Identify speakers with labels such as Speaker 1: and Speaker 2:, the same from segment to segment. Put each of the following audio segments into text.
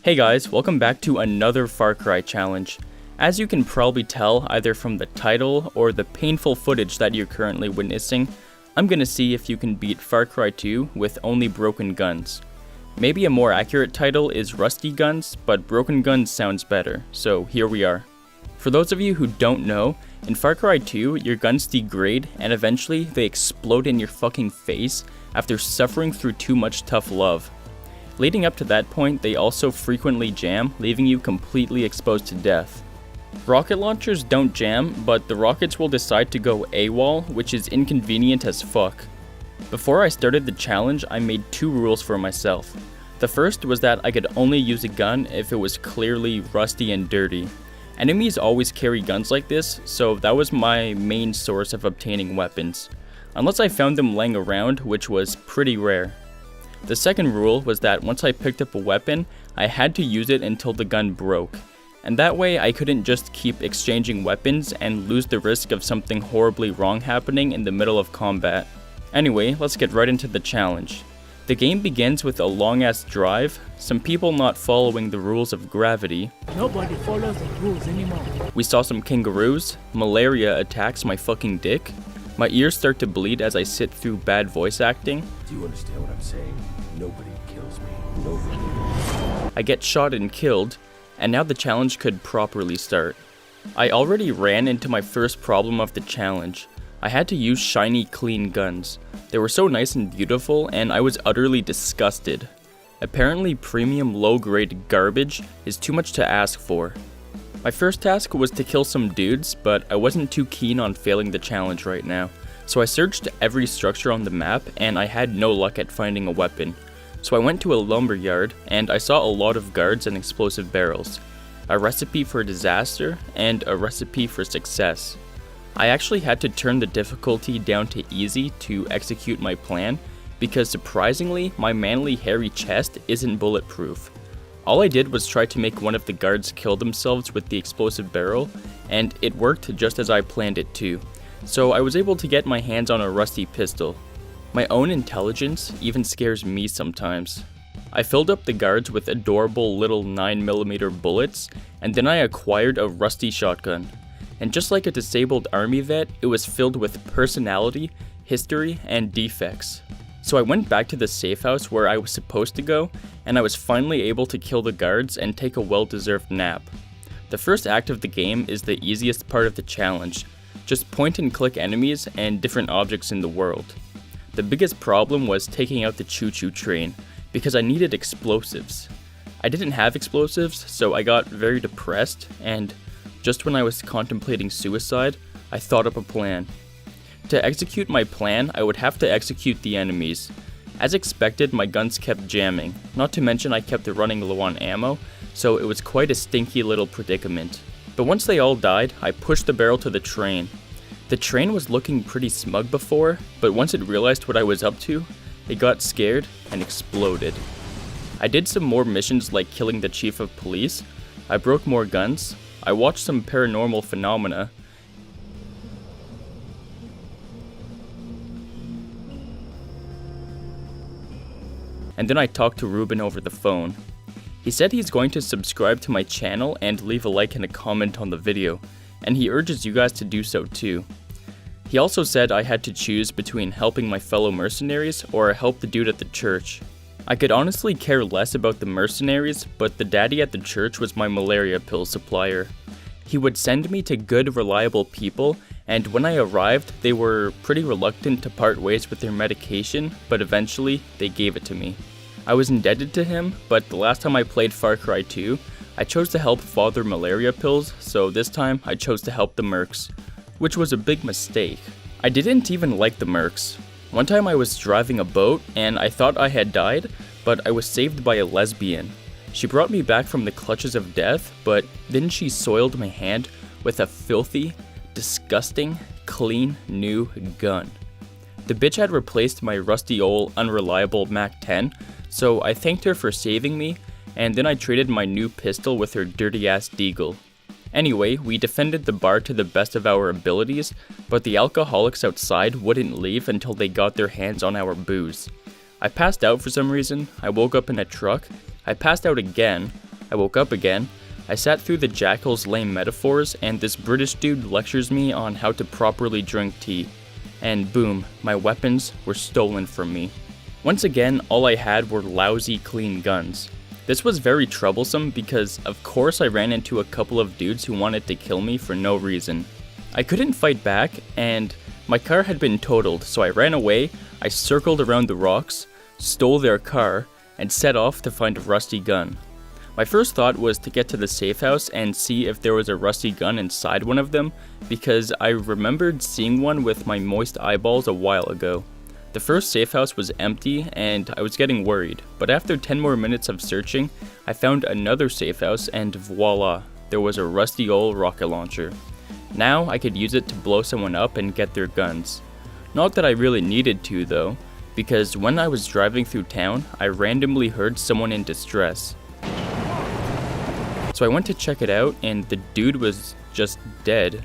Speaker 1: Hey guys, welcome back to another Far Cry challenge. As you can probably tell either from the title or the painful footage that you're currently witnessing, I'm gonna see if you can beat Far Cry 2 with only broken guns. Maybe a more accurate title is Rusty Guns, but Broken Guns sounds better, so here we are. For those of you who don't know, in Far Cry 2, your guns degrade and eventually they explode in your fucking face after suffering through too much tough love. Leading up to that point, they also frequently jam, leaving you completely exposed to death. Rocket launchers don't jam, but the rockets will decide to go AWOL, which is inconvenient as fuck. Before I started the challenge, I made two rules for myself. The first was that I could only use a gun if it was clearly rusty and dirty. Enemies always carry guns like this, so that was my main source of obtaining weapons. Unless I found them laying around, which was pretty rare. The second rule was that once I picked up a weapon, I had to use it until the gun broke, and that way I couldn't just keep exchanging weapons and lose the risk of something horribly wrong happening in the middle of combat. Anyway, let's get right into the challenge. The game begins with a long ass drive, some people not following the rules of gravity.
Speaker 2: Nobody follows the rules anymore.
Speaker 1: We saw some kangaroos, malaria attacks my fucking dick. My ears start to bleed as I sit through bad voice acting.
Speaker 3: Do you understand what I'm saying? Nobody kills me. Nobody.
Speaker 1: I get shot and killed, and now the challenge could properly start. I already ran into my first problem of the challenge. I had to use shiny, clean guns. They were so nice and beautiful, and I was utterly disgusted. Apparently, premium low-grade garbage is too much to ask for. My first task was to kill some dudes, but I wasn't too keen on failing the challenge right now. So I searched every structure on the map, and I had no luck at finding a weapon. So I went to a lumber yard, and I saw a lot of guards and explosive barrels. A recipe for disaster, and a recipe for success. I actually had to turn the difficulty down to easy to execute my plan, because surprisingly, my manly hairy chest isn't bulletproof. All I did was try to make one of the guards kill themselves with the explosive barrel, and it worked just as I planned it to, so I was able to get my hands on a rusty pistol. My own intelligence even scares me sometimes. I filled up the guards with adorable little 9mm bullets, and then I acquired a rusty shotgun. And just like a disabled army vet, it was filled with personality, history, and defects. So I went back to the safe house where I was supposed to go, and I was finally able to kill the guards and take a well-deserved nap. The first act of the game is the easiest part of the challenge, just point and click enemies and different objects in the world. The biggest problem was taking out the choo-choo train, because I needed explosives. I didn't have explosives, so I got very depressed, and just when I was contemplating suicide, I thought up a plan. To execute my plan, I would have to execute the enemies. As expected, my guns kept jamming, not to mention I kept running low on ammo, so it was quite a stinky little predicament. But once they all died, I pushed the barrel to the train. The train was looking pretty smug before, but once it realized what I was up to, it got scared and exploded. I did some more missions like killing the chief of police, I broke more guns, I watched some paranormal phenomena, and then I talked to Ruben over the phone. He said he's going to subscribe to my channel and leave a like and a comment on the video, and he urges you guys to do so too. He also said I had to choose between helping my fellow mercenaries or help the dude at the church. I could honestly care less about the mercenaries, but the daddy at the church was my malaria pill supplier. He would send me to good, reliable people, and when I arrived, they were pretty reluctant to part ways with their medication, but eventually, they gave it to me. I was indebted to him, but the last time I played Far Cry 2, I chose to help father malaria pills, so this time I chose to help the mercs, which was a big mistake. I didn't even like the mercs. One time I was driving a boat, and I thought I had died, but I was saved by a lesbian. She brought me back from the clutches of death, but then she soiled my hand with a filthy, disgusting, clean, new gun. The bitch had replaced my rusty old, unreliable MAC-10, so I thanked her for saving me, and then I traded my new pistol with her dirty-ass deagle. Anyway, we defended the bar to the best of our abilities, but the alcoholics outside wouldn't leave until they got their hands on our booze. I passed out for some reason, I woke up in a truck, I passed out again, I woke up again. I sat through the Jackal's lame metaphors, and this British dude lectures me on how to properly drink tea. And boom, my weapons were stolen from me. Once again, all I had were lousy clean guns. This was very troublesome because of course I ran into a couple of dudes who wanted to kill me for no reason. I couldn't fight back, and my car had been totaled, so I ran away, I circled around the rocks, stole their car, and set off to find a rusty gun. My first thought was to get to the safe house and see if there was a rusty gun inside one of them, because I remembered seeing one with my moist eyeballs a while ago. The first safe house was empty and I was getting worried, but after 10 more minutes of searching, I found another safe house and voila, there was a rusty old rocket launcher. Now I could use it to blow someone up and get their guns. Not that I really needed to though, because when I was driving through town, I randomly heard someone in distress. So I went to check it out and the dude was just dead.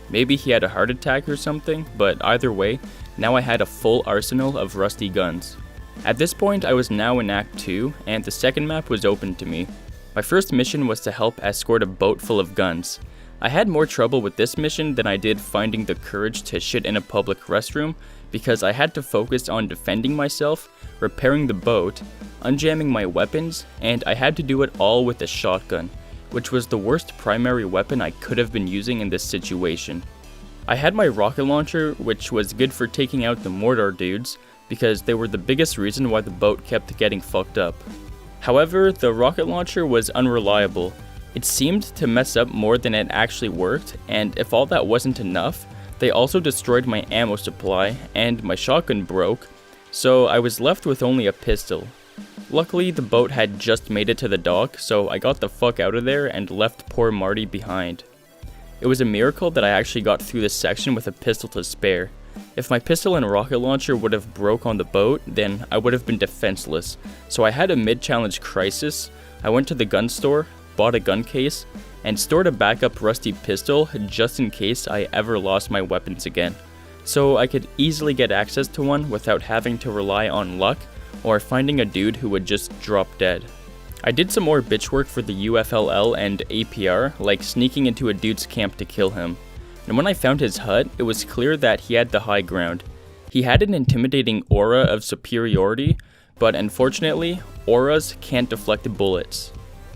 Speaker 1: Maybe he had a heart attack or something, but either way, now I had a full arsenal of rusty guns. At this point I was now in Act 2 and the second map was open to me. My first mission was to help escort a boat full of guns. I had more trouble with this mission than I did finding the courage to shit in a public restroom because I had to focus on defending myself, repairing the boat, unjamming my weapons, and I had to do it all with a shotgun, which was the worst primary weapon I could have been using in this situation. I had my rocket launcher, which was good for taking out the mortar dudes, because they were the biggest reason why the boat kept getting fucked up. However, the rocket launcher was unreliable. It seemed to mess up more than it actually worked, and if all that wasn't enough, they also destroyed my ammo supply, and my shotgun broke, so I was left with only a pistol. Luckily, the boat had just made it to the dock, so I got the fuck out of there and left poor Marty behind. It was a miracle that I actually got through this section with a pistol to spare. If my pistol and rocket launcher would have broke on the boat, then I would have been defenseless. So I had a mid-challenge crisis. I went to the gun store, bought a gun case, and stored a backup rusty pistol just in case I ever lost my weapons again. So I could easily get access to one without having to rely on luck or finding a dude who would just drop dead. I did some more bitch work for the UFLL and APR, like sneaking into a dude's camp to kill him. And when I found his hut, it was clear that he had the high ground. He had an intimidating aura of superiority, but unfortunately, auras can't deflect bullets.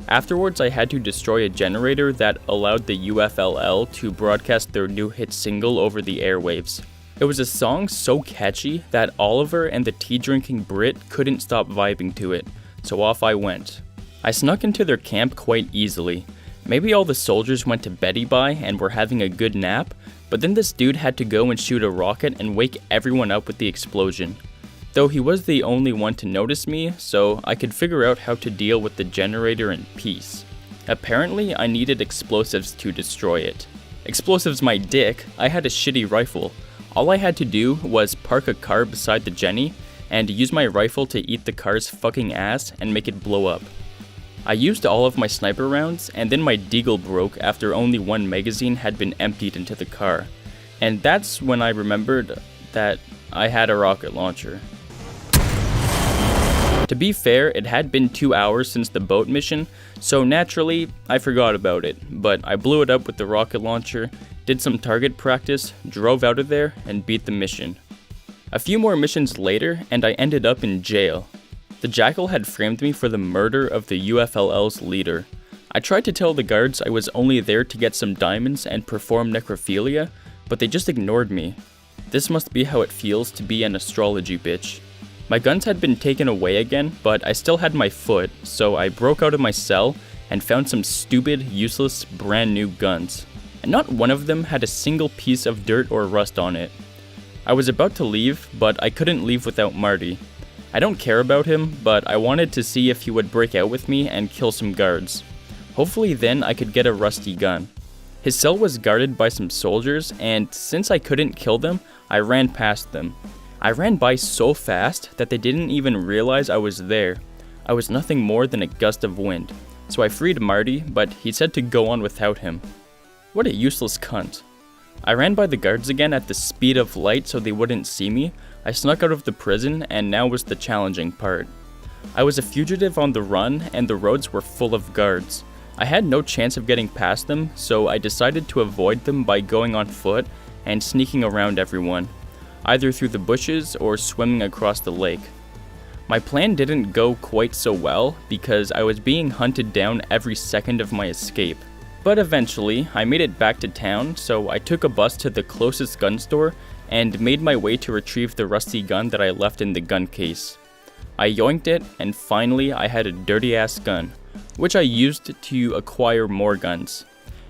Speaker 1: Afterwards, I had to destroy a generator that allowed the UFLL to broadcast their new hit single over the airwaves. It was a song so catchy that Oliver and the tea-drinking Brit couldn't stop vibing to it, so off I went. I snuck into their camp quite easily. Maybe all the soldiers went to Betty by and were having a good nap, but then this dude had to go and shoot a rocket and wake everyone up with the explosion. Though he was the only one to notice me, so I could figure out how to deal with the generator in peace. Apparently, I needed explosives to destroy it. Explosives my dick, I had a shitty rifle. All I had to do was park a car beside the Jenny and use my rifle to eat the car's fucking ass and make it blow up. I used all of my sniper rounds, and then my deagle broke after only one magazine had been emptied into the car. And that's when I remembered that I had a rocket launcher. To be fair, it had been 2 hours since the boat mission, so naturally, I forgot about it, but I blew it up with the rocket launcher, did some target practice, drove out of there, and beat the mission. A few more missions later, and I ended up in jail. The Jackal had framed me for the murder of the UFLL's leader. I tried to tell the guards I was only there to get some diamonds and perform necrophilia, but they just ignored me. This must be how it feels to be an astrology bitch. My guns had been taken away again, but I still had my foot, so I broke out of my cell and found some stupid, useless, brand new guns. And not one of them had a single piece of dirt or rust on it. I was about to leave, but I couldn't leave without Marty. I don't care about him, but I wanted to see if he would break out with me and kill some guards. Hopefully then I could get a rusty gun. His cell was guarded by some soldiers, and since I couldn't kill them, I ran past them. I ran by so fast that they didn't even realize I was there. I was nothing more than a gust of wind. So I freed Marty, but he said to go on without him. What a useless cunt. I ran by the guards again at the speed of light so they wouldn't see me. I snuck out of the prison, and now was the challenging part. I was a fugitive on the run and the roads were full of guards. I had no chance of getting past them, so I decided to avoid them by going on foot and sneaking around everyone, either through the bushes or swimming across the lake. My plan didn't go quite so well because I was being hunted down every second of my escape. But eventually, I made it back to town, so I took a bus to the closest gun store and made my way to retrieve the rusty gun that I left in the gun case. I yoinked it, and finally I had a dirty-ass gun, which I used to acquire more guns.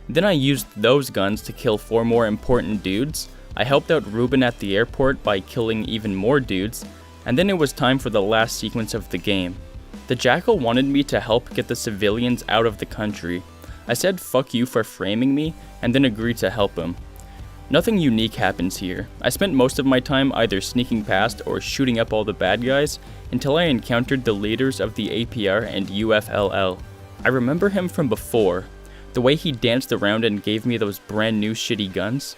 Speaker 1: Then I used those guns to kill 4 more important dudes. I helped out Ruben at the airport by killing even more dudes, and then it was time for the last sequence of the game. The Jackal wanted me to help get the civilians out of the country. I said fuck you for framing me, and then agreed to help him. Nothing unique happens here. I spent most of my time either sneaking past or shooting up all the bad guys until I encountered the leaders of the APR and UFLL. I remember him from before, the way he danced around and gave me those brand new shitty guns.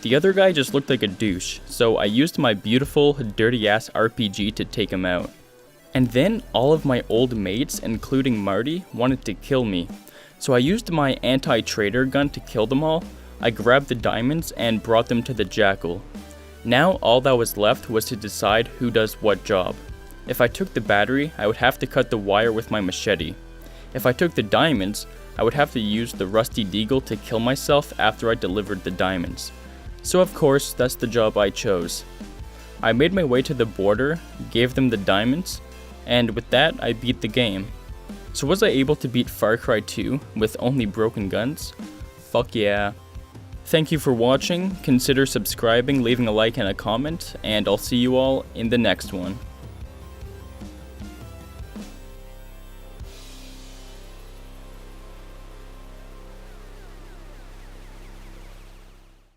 Speaker 1: The other guy just looked like a douche, so I used my beautiful, dirty-ass RPG to take him out. And then all of my old mates, including Marty, wanted to kill me. So I used my anti-traitor gun to kill them all. I grabbed the diamonds and brought them to the Jackal. Now all that was left was to decide who does what job. If I took the battery, I would have to cut the wire with my machete. If I took the diamonds, I would have to use the rusty deagle to kill myself after I delivered the diamonds. So of course, that's the job I chose. I made my way to the border, gave them the diamonds, and with that, I beat the game. So was I able to beat Far Cry 2 with only broken guns? Fuck yeah. Thank you for watching, consider subscribing, leaving a like and a comment, and I'll see you all in the next one.